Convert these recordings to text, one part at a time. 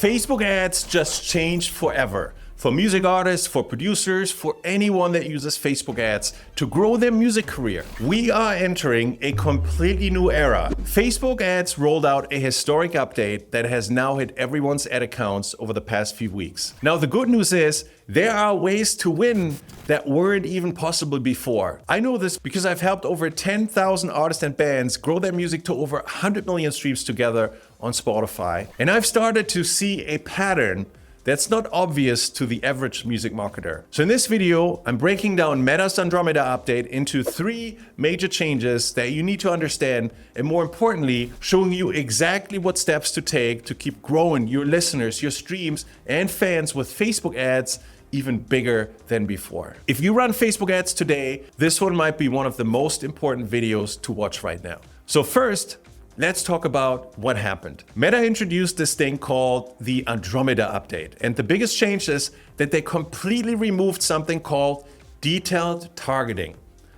Facebook ads just changed forever. For music artists, for producers, for anyone that uses Facebook ads to grow their music career. We are entering a completely new era. Facebook ads rolled out a historic update that has now hit everyone's ad accounts over the past few weeks. Now, the good news is there are ways to win that weren't even possible before. I know this because I've helped over 10,000 artists and bands grow their music to over 100 million streams together on Spotify. And I've started to see a pattern that's not obvious to the average music marketer. So in this video, I'm breaking down Meta's Andromeda update into 3 major changes that you need to understand, and more importantly, showing you exactly what steps to take to keep growing your listeners, your streams, and fans with Facebook ads even bigger than before. If you run Facebook ads today, this one might be one of the most important videos to watch right now. So first, let's talk about what happened. Meta introduced this thing called the Andromeda update. And the biggest change is that they completely removed something called detailed targeting.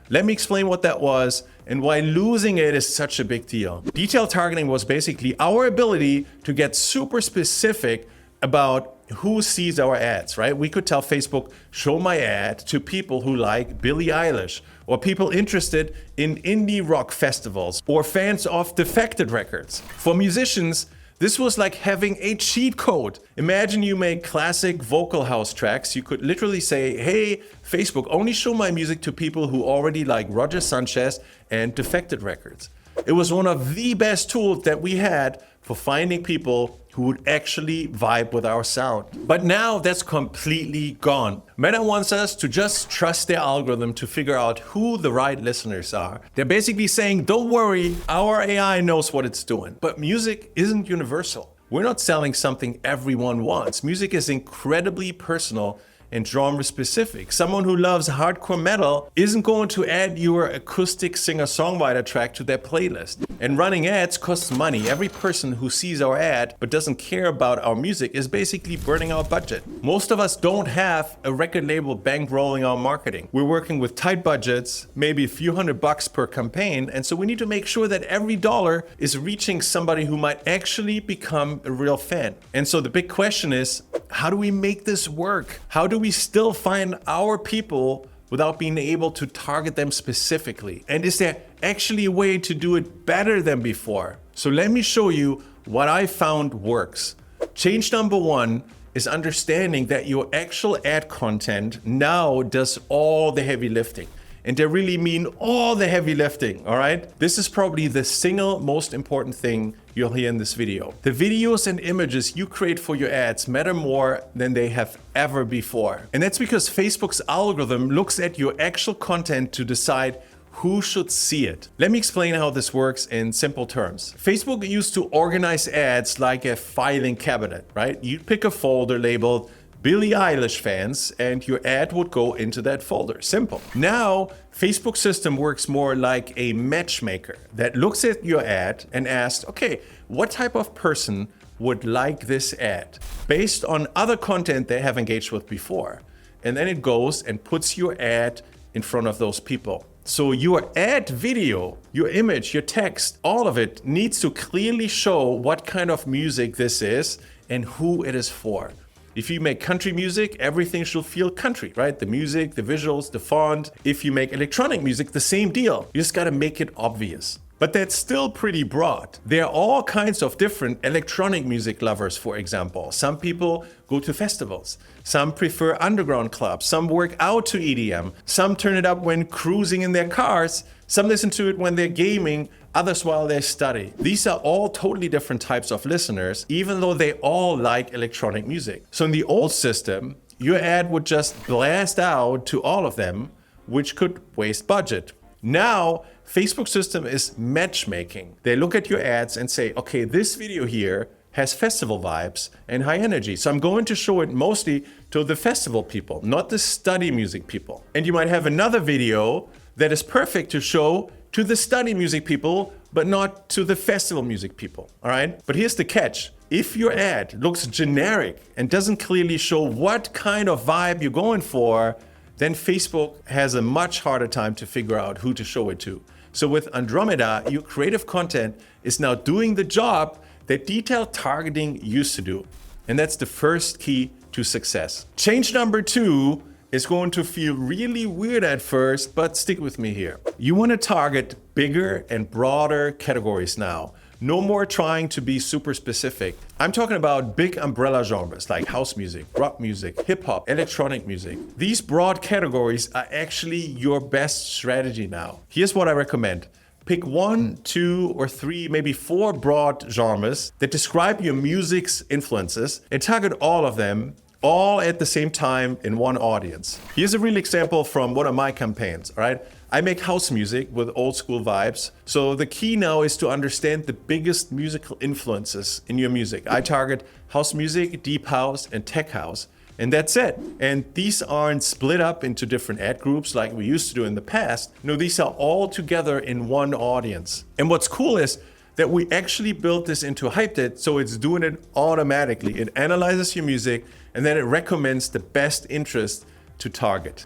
Let me explain what that was and why losing it is such a big deal. Detailed targeting was basically our ability to get super specific about who sees our ads, right? We could tell Facebook, show my ad to people who like Billie Eilish, or people interested in indie rock festivals, or fans of Defected Records. For musicians, this was like having a cheat code. Imagine you make classic vocal house tracks. You could literally say, hey, Facebook, only show my music to people who already like Roger Sanchez and Defected Records. It was one of the best tools that we had for finding people who would actually vibe with our sound. But now that's completely gone. Meta wants us to just trust their algorithm to figure out who the right listeners are. They're basically saying, don't worry, our AI knows what it's doing. But music isn't universal. We're not selling something everyone wants. Music is incredibly personal and genre specific. Someone who loves hardcore metal isn't going to add your acoustic singer-songwriter track to their playlist. And running ads costs money. Every person who sees our ad but doesn't care about our music is basically burning our budget. Most of us don't have a record label bankrolling our marketing. We're working with tight budgets, maybe a few $100 per campaign, and so we need to make sure that every dollar is reaching somebody who might actually become a real fan. And so the big question is, how do we make this work? How do we still find our people without being able to target them specifically? And is there actually a way to do it better than before? So let me show you what I found works. Change number 1 is understanding that your actual ad content now does all the heavy lifting. And I really mean all the heavy lifting, all right? This is probably the single most important thing you'll hear in this video. The videos and images you create for your ads matter more than they have ever before. And that's because Facebook's algorithm looks at your actual content to decide who should see it. Let me explain how this works in simple terms. Facebook used to organize ads like a filing cabinet, right? You'd pick a folder labeled Billie Eilish fans, and your ad would go into that folder. Simple. Now, Facebook's system works more like a matchmaker that looks at your ad and asks, okay, what type of person would like this ad based on other content they have engaged with before? And then it goes and puts your ad in front of those people. So your ad video, your image, your text, all of it needs to clearly show what kind of music this is and who it is for. If you make country music, everything should feel country, right? The music, the visuals, the font. If you make electronic music, the same deal. You just gotta make it obvious. But that's still pretty broad. There are all kinds of different electronic music lovers, for example. Some people go to festivals. Some prefer underground clubs. Some work out to EDM. Some turn it up when cruising in their cars. Some listen to it when they're gaming, others while they study. These are all totally different types of listeners, even though they all like electronic music. So in the old system, your ad would just blast out to all of them, which could waste budget. Now, Facebook's system is matchmaking. They look at your ads and say, okay, this video here has festival vibes and high energy. So I'm going to show it mostly to the festival people, not the study music people. And you might have another video that is perfect to show to the study music people, but not to the festival music people, all right? But here's the catch. If your ad looks generic and doesn't clearly show what kind of vibe you're going for, then Facebook has a much harder time to figure out who to show it to. So with Andromeda, your creative content is now doing the job that detailed targeting used to do. And that's the first key to success. Change number 2 is going to feel really weird at first, but stick with me here. You want to target bigger and broader categories now. No more trying to be super specific. I'm talking about big umbrella genres like house music, rock music, hip hop, electronic music. These broad categories are actually your best strategy now. Here's what I recommend. Pick 1, 2, or 3, maybe 4 broad genres that describe your music's influences and target all of them all at the same time in one audience. Here's a real example from one of my campaigns, all right? I make house music with old school vibes. So the key now is to understand the biggest musical influences in your music. I target house music, deep house, and tech house. And that's it. And these aren't split up into different ad groups like we used to do in the past. No, these are all together in one audience. And what's cool is that we actually built this into Hyped, so it's doing it automatically. It analyzes your music and then it recommends the best interest to target.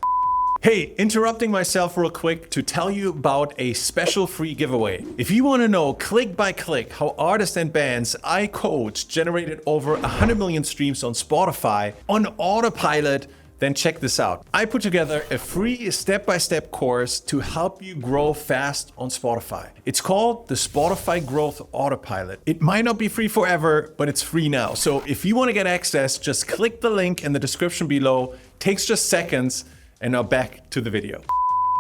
Hey, interrupting myself real quick to tell you about a special free giveaway. If you want to know click by click how artists and bands I coach generated over 100 million streams on Spotify on autopilot, then check this out. I put together a free step-by-step course to help you grow fast on Spotify. It's called the Spotify Growth Autopilot. It might not be free forever, but it's free now. So if you want to get access, just click the link in the description below. Takes just seconds. And now back to the video.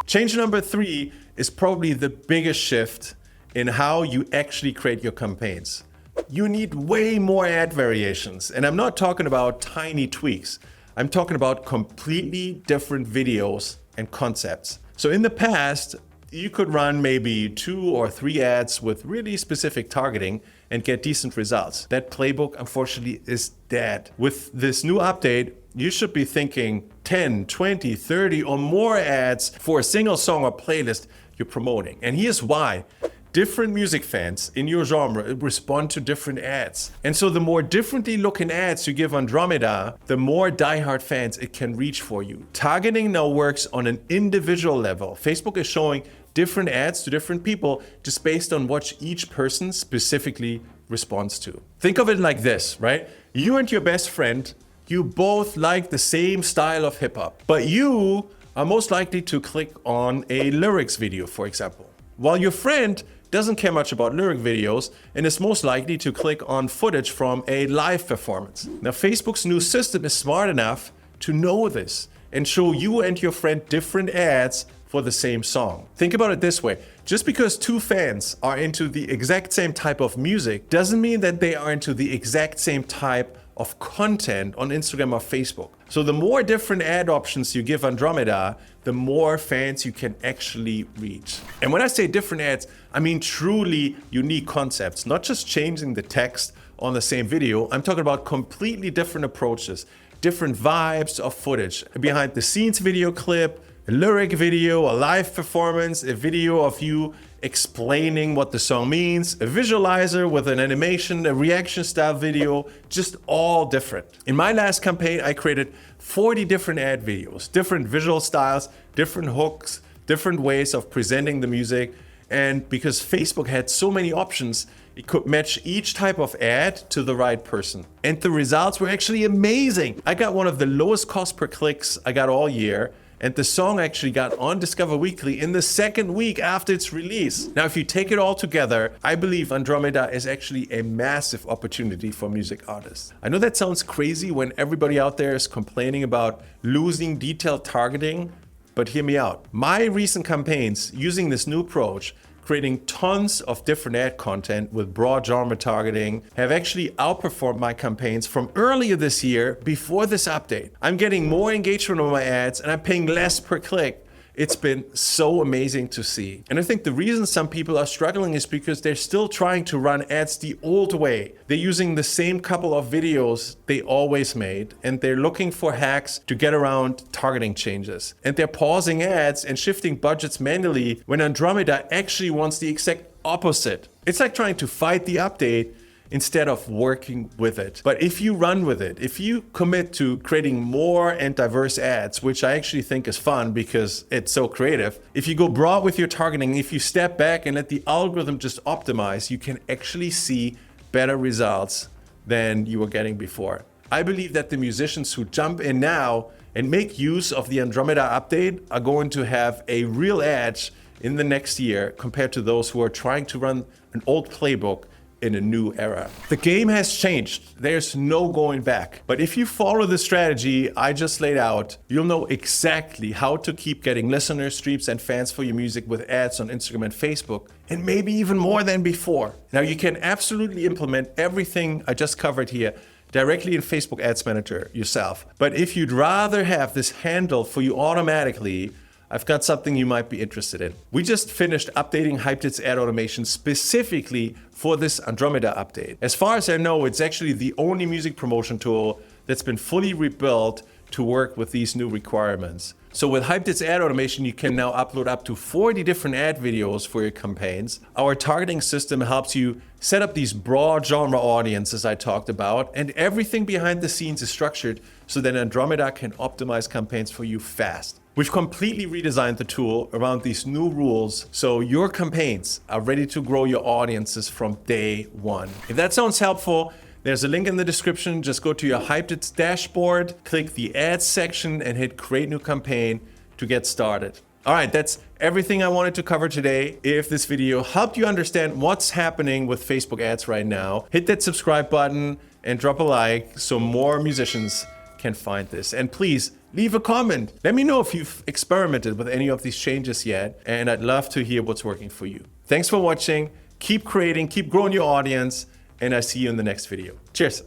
Change number 3 is probably the biggest shift in how you actually create your campaigns. You need way more ad variations. And I'm not talking about tiny tweaks. I'm talking about completely different videos and concepts. So in the past, you could run maybe 2 or 3 ads with really specific targeting and get decent results. That playbook, unfortunately, is dead. With this new update, you should be thinking 10, 20, 30 or more ads for a single song or playlist you're promoting. And here's why. Different music fans in your genre respond to different ads. And so the more differently looking ads you give Andromeda, the more diehard fans it can reach for you. Targeting now works on an individual level. Facebook is showing different ads to different people just based on what each person specifically responds to. Think of it like this, right? You and your best friend, you both like the same style of hip hop, but you are most likely to click on a lyrics video, for example, while your friend doesn't care much about lyric videos and is most likely to click on footage from a live performance. Now, Facebook's new system is smart enough to know this and show you and your friend different ads for the same song. Think about it this way. Just because 2 fans are into the exact same type of music doesn't mean that they are into the exact same type of content on Instagram or Facebook. So the more different ad options you give Andromeda, the more fans you can actually reach. And when I say different ads, I mean truly unique concepts, not just changing the text on the same video. I'm talking about completely different approaches, different vibes of footage, a behind the scenes video clip, a lyric video, a live performance, a video of you explaining what the song means, a visualizer with an animation, a reaction style video, just all different. In my last campaign, I created 40 different ad videos, different visual styles, different hooks, different ways of presenting the music. And because Facebook had so many options, it could match each type of ad to the right person. And the results were actually amazing. I got one of the lowest cost per clicks I got all year. And the song actually got on Discover Weekly in the 2nd week after its release. Now, if you take it all together, I believe Andromeda is actually a massive opportunity for music artists. I know that sounds crazy when everybody out there is complaining about losing detailed targeting, but hear me out. My recent campaigns using this new approach, creating tons of different ad content with broad genre targeting, have actually outperformed my campaigns from earlier this year before this update. I'm getting more engagement on my ads and I'm paying less per click. It's been so amazing to see. And I think the reason some people are struggling is because they're still trying to run ads the old way. They're using the same couple of videos they always made, and they're looking for hacks to get around targeting changes. And they're pausing ads and shifting budgets manually when Andromeda actually wants the exact opposite. It's like trying to fight the update instead of working with it. But if you run with it, if you commit to creating more and diverse ads, which I actually think is fun because it's so creative, if you go broad with your targeting, if you step back and let the algorithm just optimize, you can actually see better results than you were getting before. I believe that the musicians who jump in now and make use of the Andromeda update are going to have a real edge in the next year compared to those who are trying to run an old playbook in a new era. The game has changed. There's no going back. But if you follow the strategy I just laid out, you'll know exactly how to keep getting listeners, streams, and fans for your music with ads on Instagram and Facebook, and maybe even more than before. Now, you can absolutely implement everything I just covered here directly in Facebook Ads Manager yourself. But if you'd rather have this handled for you automatically, I've got something you might be interested in. We just finished updating Hypedit's ad automation specifically for this Andromeda update. As far as I know, it's actually the only music promotion tool that's been fully rebuilt to work with these new requirements. So with Hypedit's ad automation, you can now upload up to 40 different ad videos for your campaigns. Our targeting system helps you set up these broad genre audiences I talked about, and everything behind the scenes is structured so that Andromeda can optimize campaigns for you fast. We've completely redesigned the tool around these new rules so your campaigns are ready to grow your audiences from day one. If that sounds helpful, there's a link in the description. Just go to your Hypedit's dashboard, click the ads section, and hit create new campaign to get started. All right, that's everything I wanted to cover today. If this video helped you understand what's happening with Facebook ads right now, hit that subscribe button and drop a like so more musicians can find this. And please leave a comment. Let me know if you've experimented with any of these changes yet, and I'd love to hear what's working for you. Thanks for watching. Keep creating, keep growing your audience, and I see you in the next video. Cheers.